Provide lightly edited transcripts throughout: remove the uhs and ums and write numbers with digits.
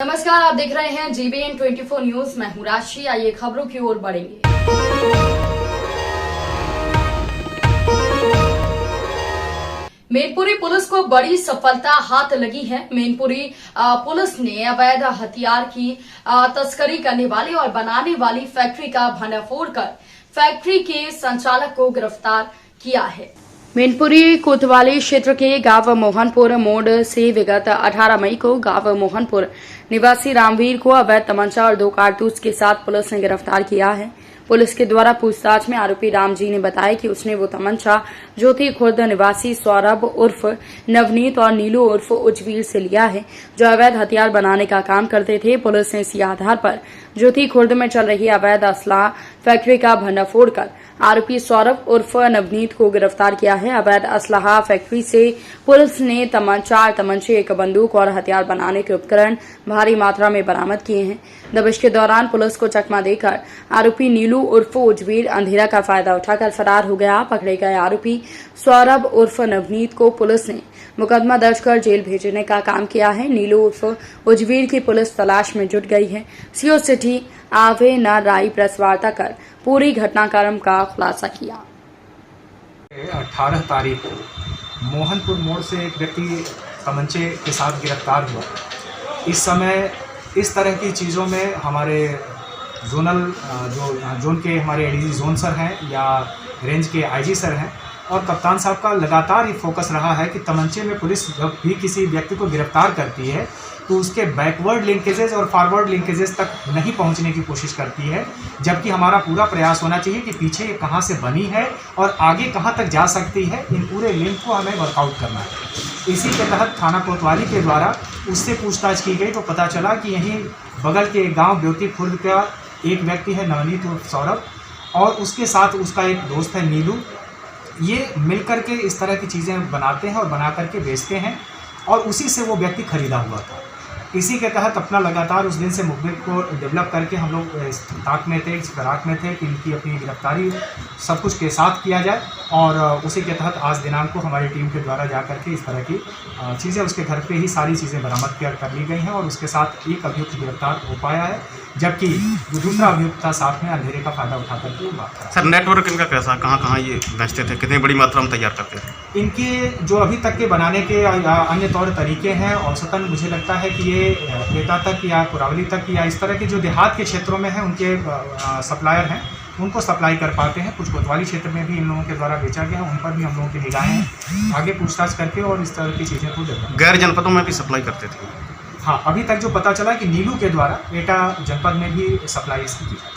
नमस्कार, आप देख रहे हैं GBN 24 न्यूज। मैं हूं राशि। आइए खबरों की ओर बढ़ेंगे। मैनपुरी पुलिस को बड़ी सफलता हाथ लगी है। मैनपुरी पुलिस ने अवैध हथियार की तस्करी करने वाली और बनाने वाली फैक्ट्री का भंडाफोड़ कर फैक्ट्री के संचालक को गिरफ्तार किया है। मैनपुरी कोतवाली क्षेत्र के गांव मोहनपुर मोड़ से विगत 18 मई को गांव मोहनपुर निवासी रामवीर को अवैध तमंचा और 2 कारतूस के साथ पुलिस ने गिरफ्तार किया है। पुलिस के द्वारा पूछताछ में आरोपी रामजी ने बताया कि उसने वो तमंचा ज्योति खुर्द निवासी सौरभ उर्फ नवनीत और नीलू उर्फ उजवीर से लिया है, जो अवैध हथियार बनाने का काम करते थे। पुलिस ने इसी आधार पर ज्योति खुर्द में चल रही अवैध असलाह फैक्ट्री का भंडाफोड़ कर आरोपी सौरभ उर्फ नवनीत को गिरफ्तार किया है। अवैध असलाह फैक्ट्री से पुलिस ने 4 तमंचे, 1 बंदूक और हथियार बनाने के उपकरण भारी मात्रा में बरामद किए हैं। दबिश के दौरान पुलिस को चकमा देकर आरोपी नीलू उर्फ उजवीर अंधेरा का फायदा उठाकर फरार हो गया। पकड़े गए आरोपी सौरभ उर्फ नवनीत को पुलिस ने मुकदमा दर्ज कर जेल भेजने का काम किया है। नीलू उर्फ उजवीर की पुलिस तलाश में जुट गई है। सीओ सिटी आवे न राई प्रेस वार्ता कर पूरी घटनाक्रम का खुलासा किया। 18 तारीख को मोहनपुर मोड़ से एक व्यक्ति तमंचे के साथ गिरफ्तार हुआ। इस समय इस तरह की चीज़ों में हमारे जोनल जोन के हमारे एडीजी जोन सर हैं या रेंज के आईजी सर हैं और कप्तान साहब का लगातार ये फोकस रहा है कि तमंचे में पुलिस जब भी किसी व्यक्ति को गिरफ्तार करती है तो उसके बैकवर्ड लिंकेजेस और फॉरवर्ड लिंकेजेस तक नहीं पहुंचने की कोशिश करती है, जबकि हमारा पूरा प्रयास होना चाहिए कि पीछे ये कहां से बनी है और आगे कहां तक जा सकती है। इन पूरे लिंक को हमें वर्कआउट करना है। इसी के तहत थाना कोतवाली के द्वारा उससे पूछताछ की गई तो पता चला कि यहीं बगल के गाँव ज्योति खुर्द का एक व्यक्ति है नवनीत उर्फ सौरभ और उसके साथ उसका एक दोस्त है नीलू। ये मिलकर के इस तरह की चीज़ें बनाते हैं और बना करके बेचते हैं और उसी से वो व्यक्ति खरीदा हुआ था। इसी के तहत अपना लगातार उस दिन से मुखबिर को डेवलप करके हम लोग ताक में थे, इस फिराक में थे कि इनकी अपनी गिरफ्तारी सब कुछ के साथ किया जाए और उसी के तहत आज दिनांक को हमारी टीम के द्वारा जा करके इस तरह की चीज़ें उसके घर पे ही सारी चीज़ें बरामद कर ली गई हैं और उसके साथ एक अभियुक्त गिरफ्तार हो पाया है, जबकि जो दूसरा अभियुक्त था साथ में अंधेरे का फायदा उठा करके बात है। सर, नेटवर्क इनका कैसा, कहाँ ये बेचते थे, कितनी बड़ी मात्रा में तैयार करते थे? इनके जो अभी तक के बनाने के अन्य तौर तरीके हैं, औसतन मुझे लगता है कि ये पेटा तक या कुरावली तक या इस तरह के जो देहात के क्षेत्रों में हैं उनके सप्लायर हैं, उनको सप्लाई कर पाते हैं। कुछ कोतवाली क्षेत्र में भी इन लोगों के द्वारा बेचा गया है, उन पर भी हम लोगों की निगाहें हैं। आगे पूछताछ करके और इस तरह की चीज़ें को गैर जनपदों में भी सप्लाई करते थे? हाँ, अभी तक जो पता चला कि नीलू के द्वारा एटा जनपद में भी सप्लाई इसकी की जाती है।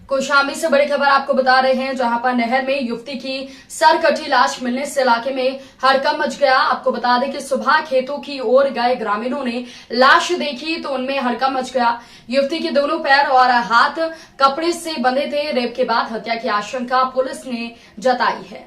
कौशाम्बी से बड़ी खबर आपको बता रहे हैं, जहां पर नहर में युवती की सर कटी लाश मिलने से इलाके में हड़कंप मच गया। आपको बता दें कि सुबह खेतों की ओर गए ग्रामीणों ने लाश देखी तो उनमें हड़कंप मच गया। युवती के दोनों पैर और हाथ कपड़े से बंधे थे। रेप के बाद हत्या की आशंका पुलिस ने जताई है।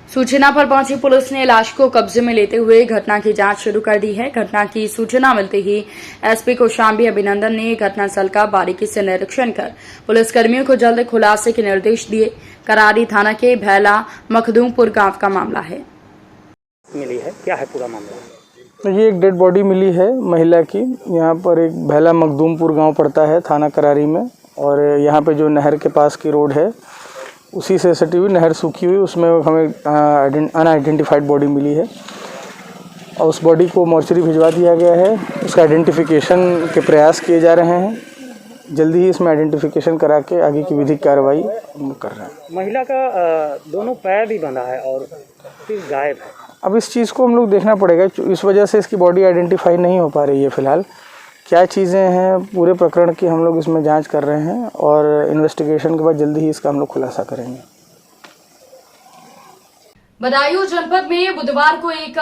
सूचना पर पहुंची पुलिस ने लाश को कब्जे में लेते हुए घटना की जांच शुरू कर दी है। घटना की सूचना मिलते ही एसपी कौशाम्बी अभिनंदन ने घटनास्थल का बारीकी से निरीक्षण कर पुलिसकर्मियों को जल्द खुलासे के निर्देश दिए। करारी थाना के भैला मखदूमपुर गांव का मामला है। मिली है, क्या है पूरा मामला? ये एक डेड बॉडी मिली है महिला की। यहाँ पर एक भैला मखदूमपुर गांव पड़ता है थाना करारी में और यहाँ पे जो नहर के पास की रोड है उसी से सटी हुई नहर सूखी हुई, उसमें हमें अनआइडेंटिफाइड बॉडी मिली है और उस बॉडी को मॉर्चरी भिजवा दिया गया है। उसका आइडेंटिफिकेशन के प्रयास किए जा रहे हैं। जल्दी ही इसमें आइडेंटिफिकेशन करा के आगे की विधिक कार्रवाई कर रहे हैं। महिला का दोनों पैर भी बंधा है और फिर गायब है। अब इस चीज़ को हम लोग देखना पड़ेगा, इस वजह से इसकी बॉडी आइडेंटिफाई नहीं हो पा रही है फिलहाल। क्या चीज़ें हैं पूरे प्रकरण की हम लोग इसमें जांच कर रहे हैं और इन्वेस्टिगेशन के बाद जल्दी ही इसका हम लोग खुलासा करेंगे। बदायूं जनपद में बुधवार को एक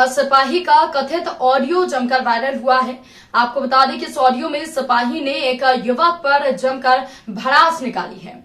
सिपाही का कथित ऑडियो जमकर वायरल हुआ है। आपको बता दें कि इस ऑडियो में सिपाही ने एक युवक पर जमकर भड़ास निकाली है।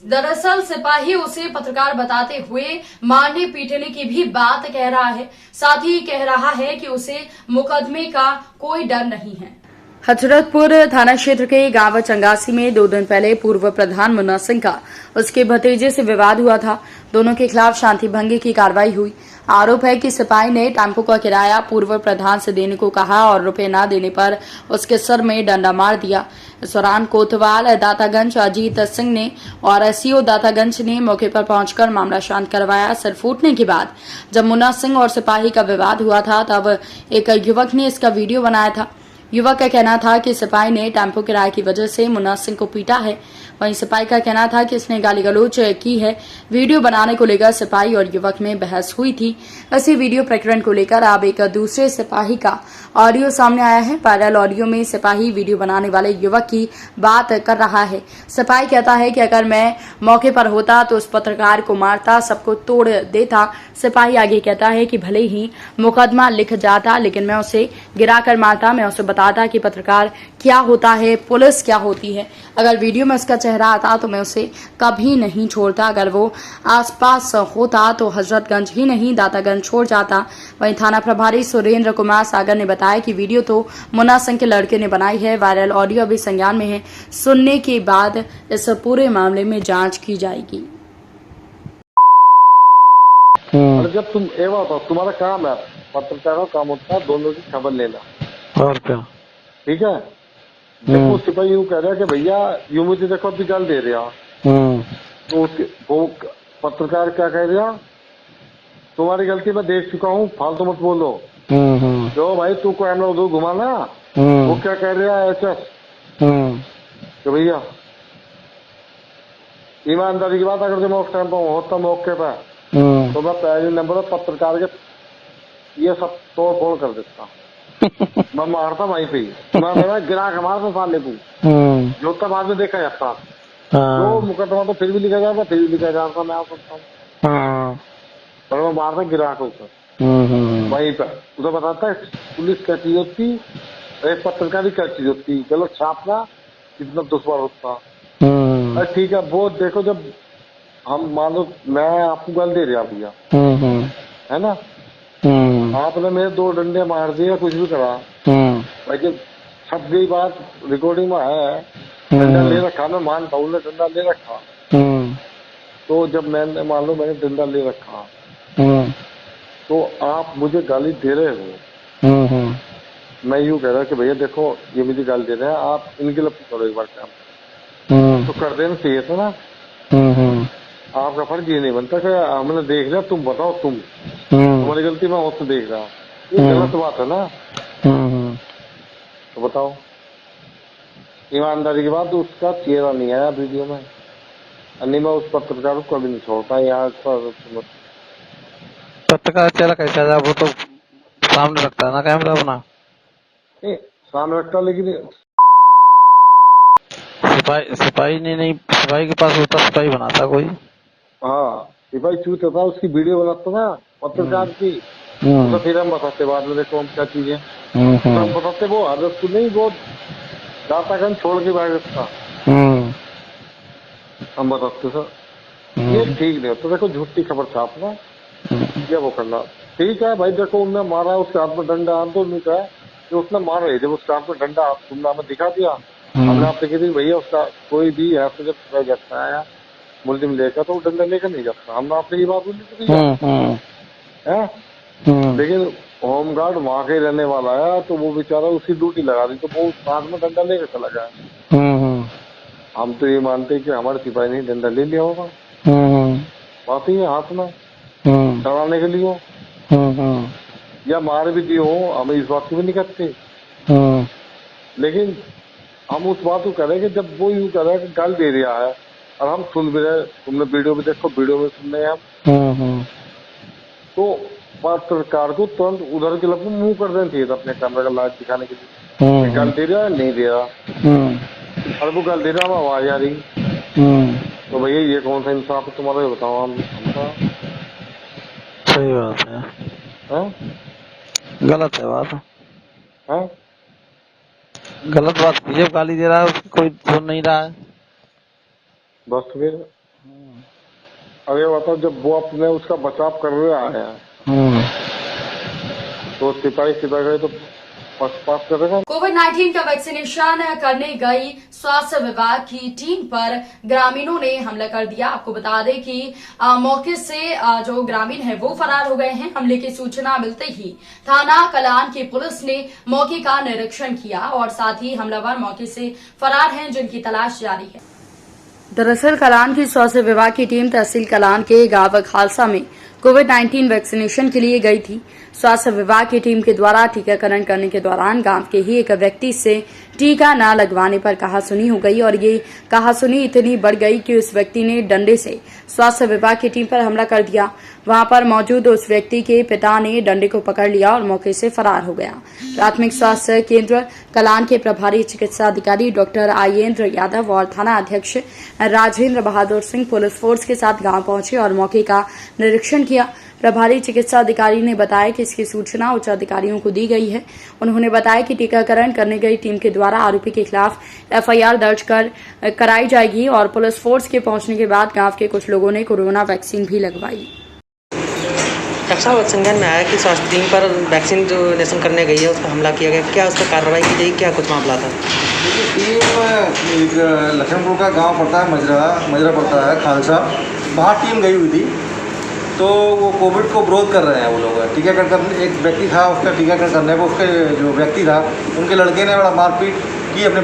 दरअसल सिपाही उसे पत्रकार बताते हुए मारने पीटने की भी बात कह रहा है। साथ ही कह रहा है कि उसे मुकदमे का कोई डर नहीं है। हजरतपुर थाना क्षेत्र के गांव चंगासी में 2 दिन पहले पूर्व प्रधान मुन्ना सिंह का उसके भतीजे से विवाद हुआ था। दोनों के खिलाफ शांति भंग की कार्रवाई हुई। आरोप है कि सिपाही ने टेम्पो का किराया पूर्व प्रधान से देने को कहा और रुपए न देने पर उसके सर में डंडा मार दिया। इस दौरान कोतवाल दातागंज अजीत सिंह ने और एसईओ दातागंज ने मौके पर पहुंचकर मामला शांत करवाया। सिर फूटने के बाद जब मुन्ना सिंह और सिपाही का विवाद हुआ था तब एक युवक ने इसका वीडियो बनाया था। युवक का कहना था कि सिपाही ने टेम्पो किराए की वजह से मुन्ना सिंह को पीटा है। वहीं सिपाही का कहना था कि इसने गाली गलौज की है। वीडियो बनाने को लेकर सिपाही और युवक में बहस हुई थी। इसी वीडियो प्रकरण को लेकर अब एक दूसरे सिपाही का ऑडियो सामने आया है। वायरल ऑडियो में सिपाही वीडियो बनाने वाले युवक की बात कर रहा है। सिपाही कहता है कि अगर मैं मौके पर होता तो उस पत्रकार को मारता, सबको तोड़ देता। सिपाही आगे कहता है कि भले ही मुकदमा लिख जाता लेकिन मैं उसे गिराकर मारता। मैं उसे बताता कि पत्रकार क्या होता है, पुलिस क्या होती है। अगर वीडियो में उसका चेहरा आता तो मैं उसे कभी नहीं छोड़ता। अगर वो आसपास होता तो हजरतगंज ही नहीं दातागंज छोड़ जाता। वहीं थाना प्रभारी सुरेंद्र कुमार सागर ने बताया कि वीडियो तो मुन्ना सिंह के लड़के ने बनाई है। वायरल ऑडियो अभी संज्ञान में है। सुनने के बाद इस पूरे मामले में जांच की जाएगी। और जब तुम एवं तो तुम्हारा काम है, पत्रकारों का काम होता है दोनों की खबर लेना। और क्या? ठीक है। देखो सिपाही यूँ कह रहा है कि भैया यूँ मुझे देखो अभी गाल दे रहा, तो उसके वो पत्रकार क्या कह रहा, तुम्हारी गलती मैं देख चुका हूँ, फालतू मत बोलो। जो भाई तू को कैमरा उधर घुमाना, वो क्या कह रहा है एचएस कि भैया ईमानदारी की बात, अगर जो मैं उस टाइम पर होता मौके पर तो मैं पहले नंबर पत्रकार के ये सब तोड़ फोड़ कर देता। मैं मारता वहीं पे, मैं गिरा के मारता साले को, जो तब बाद में देखा जाता। तो मुकदमा तो फिर भी लिखा जाता, फिर भी लिखा जाता, मैं आ सकता हूँ, पर मैं मारता गिरा के ऊपर वहीं पर। उधर बताता है पुलिस क्या चीज होती, एक पत्रकारी क्या चीज होती, गलत छापना कितना दुश्मन होता। अरे ठीक है, वो देखो जब हम मान लो मैं आपको गाल दे रहा भैया, है ना, आपने मेरे 2 डंडे मार दिए, कुछ भी करा, भाई जब छप गई बात, रिकॉर्डिंग में है, डंडा ले रखा, मैं मानता हूँ डंडा ले रखा। तो जब मैंने मान लो मैंने डंडा ले रखा, तो आप मुझे गाली दे रहे हो, मैं यूँ कह रहा कि भैया देखो ये मुझे गाली दे रहे हैं, आप इनके लिए करो एक बार काम, तो कर देना चाहिए था ना। आपका फर्ज ये नहीं बनता कि हमने देख लिया, तुम बताओ, तुम्हारी गलती मैं उससे देख रहा, ये गलत बात है ना। तो बताओ, ईमानदारी की बात, उसका चेहरा नहीं आया वीडियो में, नहीं मैं उस पत्रकार को कभी नहीं छोड़ता। यहाँ पत्रकार चेहरा कैसे आया? वो तो सामने रखता है ना कैमरा अपना, सामने रखता, लेकिन सिपाही ने नहीं, सिपाही के पास होता सिपाही बनाता कोई। हाँ, सिपाही चूत था, उसकी वीडियो बनाता ना पत्रकार की, तो फिर हम बताते बाद में, देखो हम क्या चीज है, तो हम बताते वो आदत को नहीं, वो दातागंज छोड़ के भाग था, हम बताते सर ये ठीक नहीं होता। देखो झूठी खबर छापना या वो करना, ठीक है भाई, देखो उनने मारा, उसके हाथ में डंडा, आंदोलन का कि उसने मार रही, जब उसके हाथ में डंडा तुमने हमें दिखा दिया, हमने आपसे कही थी भैया उसका कोई भी ऐसा जब जाता है मुल्जिम लेकर तो वो डंडा लेकर नहीं जाता, हमने आपसे ये बात बोली है। लेकिन होमगार्ड वहाँ के रहने वाला है, तो वो बेचारा उसकी ड्यूटी लगा दी, तो वो हाथ में डंडा लेकर चला गया। हम तो ये मानते हैं कि हमारे सिपाही ने डंडा ले लिया होगा, बात ही है हाथ में डराने के लिए हो या मार भी दिए हो, हम इस बात को भी नहीं करते, लेकिन हम उस बात को करें कि जब वो यूँ कर रहा है कि गाल दे रहा है और हम सुन भी रहे, तुमने वीडियो में देखो, वीडियो में सुन रहे हैं हम, तो पत्रकार को तुरंत उधर के लोग मुंह कर देना चाहिए था अपने कैमरा का लाइट दिखाने के लिए, गाल दे रहा है नहीं दे रहा, और वो गाल दे रहा है आवाज आ रही, तो भैया ये कौन सा इंसाफ है तुम्हारा, बताओ हमका। सही बात है, गलत है बात, गलत बात, जब गाली दे रहा है उसको कोई सुन नहीं रहा है, बस फिर अरे बताओ, जब वो अपने उसका बचाव कर रहा है तो सिपाही तो फर्स्ट पास करेगा। कोविड-19 का वैक्सीनेशन करने गई स्वास्थ्य विभाग की टीम पर ग्रामीणों ने हमला कर दिया। आपको बता दें कि मौके से जो ग्रामीण है वो फरार हो गए हैं। हमले की सूचना मिलते ही थाना कलान की पुलिस ने मौके का निरीक्षण किया और साथ ही हमलावर मौके से फरार हैं, जिनकी तलाश जारी है। दरअसल कलान की स्वास्थ्य विभाग की टीम तहसील कलान के गांव खालसा में कोविड-19 वैक्सीनेशन के लिए गई थी। स्वास्थ्य विभाग की टीम के द्वारा टीकाकरण करने के दौरान गांव के ही एक व्यक्ति से टीका न लगवाने पर कहासुनी हो गई और ये कहासुनी इतनी बढ़ गई कि उस व्यक्ति ने डंडे से स्वास्थ्य विभाग की टीम पर हमला कर दिया। वहां पर मौजूद उस व्यक्ति के पिता ने डंडे को पकड़ लिया और मौके से फरार हो गया। प्राथमिक स्वास्थ्य केंद्र कलान के प्रभारी चिकित्सा अधिकारी डॉक्टर आयेंद्र यादव और थाना अध्यक्ष राजेंद्र बहादुर सिंह पुलिस फोर्स के साथ गांव पहुंचे और मौके का निरीक्षण किया। प्रभारी चिकित्सा अधिकारी ने बताया कि इसकी सूचना उच्च अधिकारियों को दी गई है। उन्होंने बताया कि टीकाकरण करने गई टीम के द्वारा आरोपी के खिलाफ एफआईआर दर्ज कराई जाएगी और पुलिस फोर्स के पहुंचने के बाद गांव के कुछ लोगों ने कोरोना वैक्सीन भी लगवाई। कक्षा संज्ञान में आया कि स्वास्थ्य टीम पर वैक्सीन जो नेशन करने गई है उस पर हमला किया गया, क्या उस पर कार्रवाई की जाएगी, क्या कुछ मामला था? देखिए टीम लखनपुर का गांव पड़ता है, मजरा पड़ता है खालसा, वहाँ टीम गई हुई थी। तो वो कोविड को विरोध कर रहे हैं वो लोग। टीकाकरण करने एक व्यक्ति था, उसका टीकाकरण करने पर उसके जो व्यक्ति था उनके लड़के ने बड़ा मारपीट की अपने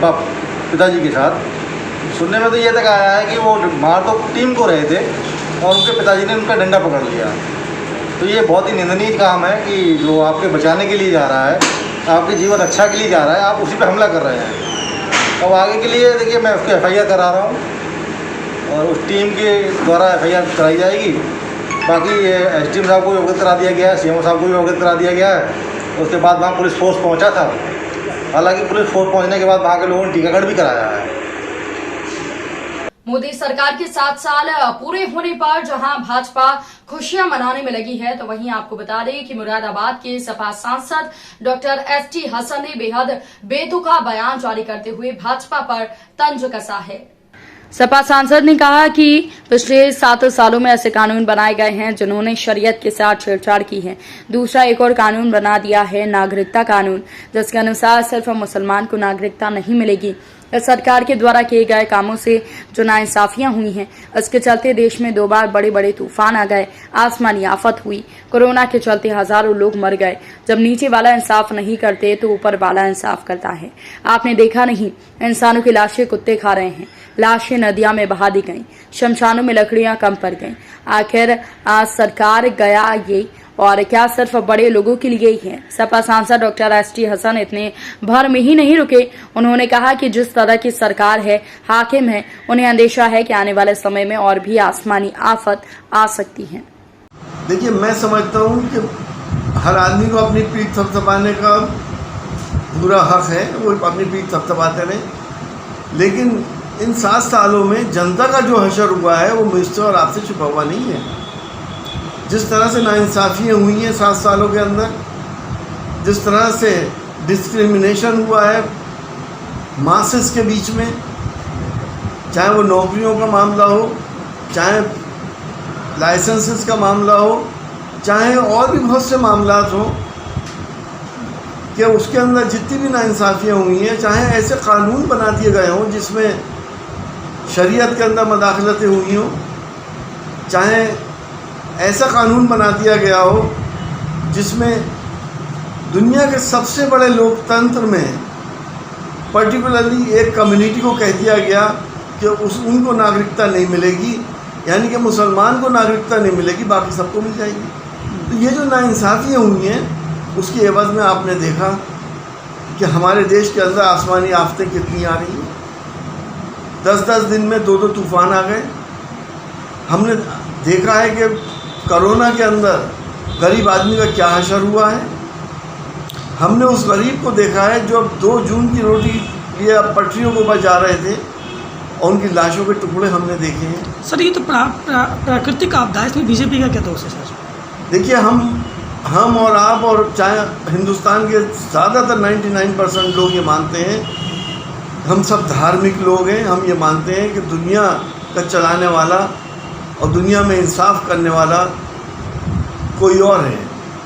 पिताजी के साथ। सुनने में तो ये तक आया है कि वो मार तो टीम को रहे थे और उनके पिताजी ने उनका डंडा पकड़ लिया। तो ये बहुत ही निंदनीय काम है कि जो आपके बचाने के लिए जा रहा है, आपके जीवन रक्षा के लिए जा रहा है, आप उसी पे हमला कर रहे हैं। अब आगे के लिए देखिए मैं उसकी एफआईआर करा रहा हूँ और उस टीम के द्वारा एफआईआर कराई जाएगी। बाकी ये एसडीएम साहब को भी अवगत करा दिया गया है, सीएमओ साहब को भी अवगत करा दिया गया है। उसके बाद वहाँ पुलिस फोर्स पहुँचा था। हालांकि पुलिस फोर्स पहुँचने के बाद वहाँ के लोगों ने टीकाकरण भी कराया है। मोदी सरकार के 7 साल पूरे होने पर जहां भाजपा खुशियां मनाने में लगी है, तो वहीं आपको बता दें कि मुरादाबाद के सपा सांसद डॉक्टर एसटी हसन ने बेहद बेतुका बयान जारी करते हुए भाजपा पर तंज कसा है। सपा सांसद ने कहा कि पिछले 7 सालों में ऐसे कानून बनाए गए हैं जिन्होंने शरीयत के साथ छेड़छाड़ की है। दूसरा एक और कानून बना दिया है, नागरिकता कानून, जिसके अनुसार सिर्फ मुसलमान को नागरिकता नहीं मिलेगी। इस सरकार के द्वारा किए गए कामों से जो नाइंसाफियां हुई हैं, इसके चलते देश में 2 बार बड़े बड़े तूफान आ गए, आसमानी आफत हुई, कोरोना के चलते हजारों लोग मर गए। जब नीचे वाला इंसाफ नहीं करते तो ऊपर वाला इंसाफ करता है। आपने देखा नहीं, इंसानों की लाशें कुत्ते खा रहे हैं, लाशें नदियां में बहा दी गईं, शमशानों में लकड़ियां कम पड़ गईं। आखिर आज सरकार गया ये, और क्या सिर्फ बड़े लोगों के लिए ही है? सपा सांसद डॉक्टर एसटी हसन इतने भर में ही नहीं रुके। उन्होंने कहा कि जिस तरह की सरकार है, हाकिम है, उन्हें अंदेशा है कि आने वाले समय में और भी आसमानी आफत आ सकती है। देखिए, मैं समझता हूँ कि हर आदमी को अपनी पीठ थपथपाने का पूरा हक है, वो अपनी पीठ थपथपाते रहे। लेकिन इन 7 सालों में जनता का जो हशर हुआ है वो मुझसे और आपसे छुपा हुआ नहीं है। जिस तरह से नाइंसाफ़ियाँ हुई हैं 7 सालों के अंदर, जिस तरह से डिस्क्रिमिनेशन हुआ है मासेस के बीच में, चाहे वो नौकरियों का मामला हो, चाहे लाइसेंसेस का मामला हो, चाहे और भी बहुत से मामलात हों, कि उसके अंदर जितनी भी नाइंसाफ़ियाँ हुई हैं, चाहे ऐसे कानून बना दिए गए हों जिसमें शरीयत के अंदर मदाखलतें हुई हों, चाहे ऐसा कानून बना दिया गया हो जिसमें दुनिया के सबसे बड़े लोकतंत्र में पर्टिकुलरली एक कम्युनिटी को कह दिया गया कि उनको नागरिकता नहीं मिलेगी, यानी कि मुसलमान को नागरिकता नहीं मिलेगी, बाकी सबको मिल जाएगी। तो ये जो नाइंसाफ़ियाँ हुई हैं उसकी एवज़ में आपने देखा कि हमारे देश के अंदर आसमानी आफतें कितनी आ रही हैं। 10-10 दिन में 2-2 तूफ़ान आ गए। हमने देखा है कि कोरोना के अंदर गरीब आदमी का क्या हशर हुआ है। हमने उस गरीब को देखा है जो अब 2 जून की रोटी लिए पटरियों को ऊपर जा रहे थे और उनकी लाशों के टुकड़े हमने देखे हैं। सर, ये तो प्राकृतिक आपदा है, इसमें बीजेपी का क्या दोष है सर? देखिए, हम और आप और चाहे हिंदुस्तान के ज़्यादातर 99% लोग ये मानते हैं, हम सब धार्मिक लोग हैं, हम ये मानते हैं कि दुनिया का चलाने वाला और दुनिया में इंसाफ करने वाला कोई और है।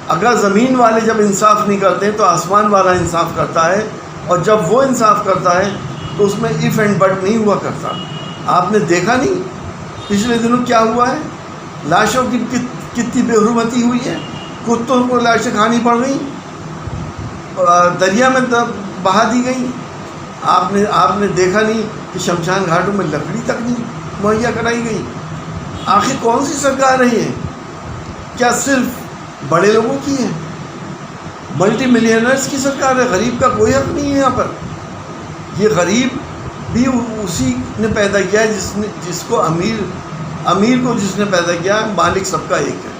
अगर ज़मीन वाले जब इंसाफ नहीं करते तो आसमान वाला इंसाफ करता है, और जब वो इंसाफ करता है तो उसमें इफ़ एंड बट नहीं हुआ करता। आपने देखा नहीं पिछले दिनों क्या हुआ है, लाशों की कितनी बेहुरमती हुई है, कुत्तों को लाशें खानी पड़ गई, दरिया में बहा दी गई। आपने देखा नहीं कि शमशान घाटों में लकड़ी तक नहीं मुहैया कराई गई। आखिर कौन सी सरकार है ये? क्या सिर्फ बड़े लोगों की है? मल्टी मिलियनर्स की सरकार है, गरीब का कोई हक नहीं है यहाँ पर। ये गरीब भी उसी ने पैदा किया है जिसको अमीर को जिसने पैदा किया है, मालिक सबका एक है।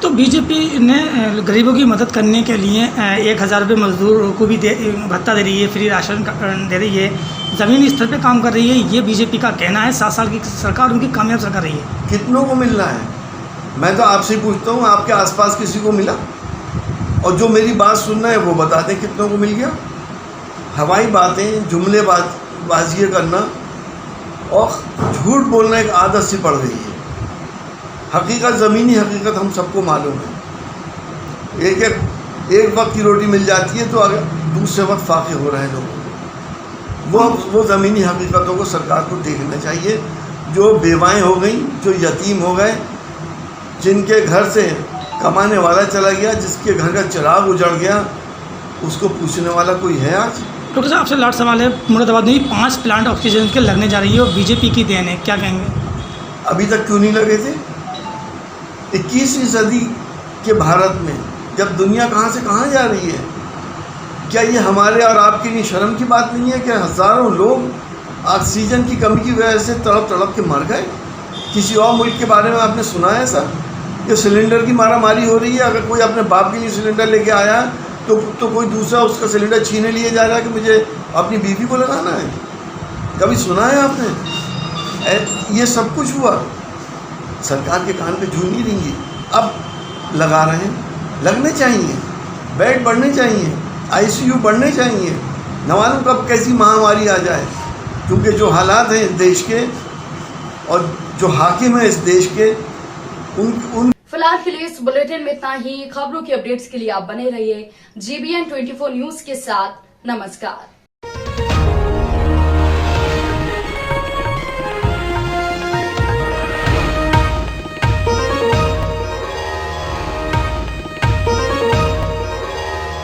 तो बीजेपी ने गरीबों की मदद करने के लिए 1,000 रुपये मजदूर को भी भत्ता दे रही है, फ्री राशन दे रही है, ज़मीनी स्तर पे काम कर रही है, ये बीजेपी का कहना है। 7 साल की सरकार उनकी कामयाब सरकार रही है। कितनों को मिल रहा है? मैं तो आपसे ही पूछता हूँ, आपके आसपास किसी को मिला? और जो मेरी बात सुन रहे हैं वो बता दें कितनों को मिल गया। हवाई बातें, जुमलेबाजी करना और झूठ बोलना एक आदत सी पड़ गई है। हकीकत, ज़मीनी हकीकत हम सबको मालूम है। एक वक्त की रोटी मिल जाती है तो अगर दूसरे वक्त फाके हो रहे हैं लोग। वो ज़मीनी हकीकतों को सरकार को देखना चाहिए। जो बेवाएँ हो गई, जो यतीम हो गए, जिनके घर से कमाने वाला चला गया, जिसके घर का चिराग उजड़ गया, उसको पूछने वाला कोई है आज? डॉक्टर साहब, आपसे लास्ट सवाल है। मुरादाबाद में 5 प्लांट ऑक्सीजन के लगने जा रही है और बीजेपी की देन है, क्या कहेंगे? अभी तक क्यों नहीं लगे थे? 21वीं सदी के भारत में जब दुनिया कहाँ से कहाँ जा रही है, क्या ये हमारे और आपके लिए शर्म की बात नहीं है कि हज़ारों लोग ऑक्सीजन की कमी की वजह से तड़प तड़प के मर गए? किसी और मुल्क के बारे में आपने सुना है सर? ये सिलेंडर की मारामारी हो रही है। अगर कोई अपने बाप के लिए सिलेंडर लेके आया तो कोई दूसरा उसका सिलेंडर छीने लिए जा रहा है कि मुझे अपनी बीवी को लगाना है। कभी सुना है आपने? ये सब कुछ हुआ। सरकार के कान पे जूं नहीं रहेंगी। अब लगा रहे हैं, लगने चाहिए, बेड बढ़ने चाहिए, ICU बढ़ने चाहिए। न मालूम कब कैसी महामारी आ जाए, क्योंकि जो हालात हैं देश के और जो हाकिम है इस देश के, उन फिलहाल के लिए इस बुलेटिन में इतना ही। खबरों की अपडेट्स के लिए आप बने रहिए GBN 24 न्यूज के साथ। नमस्कार।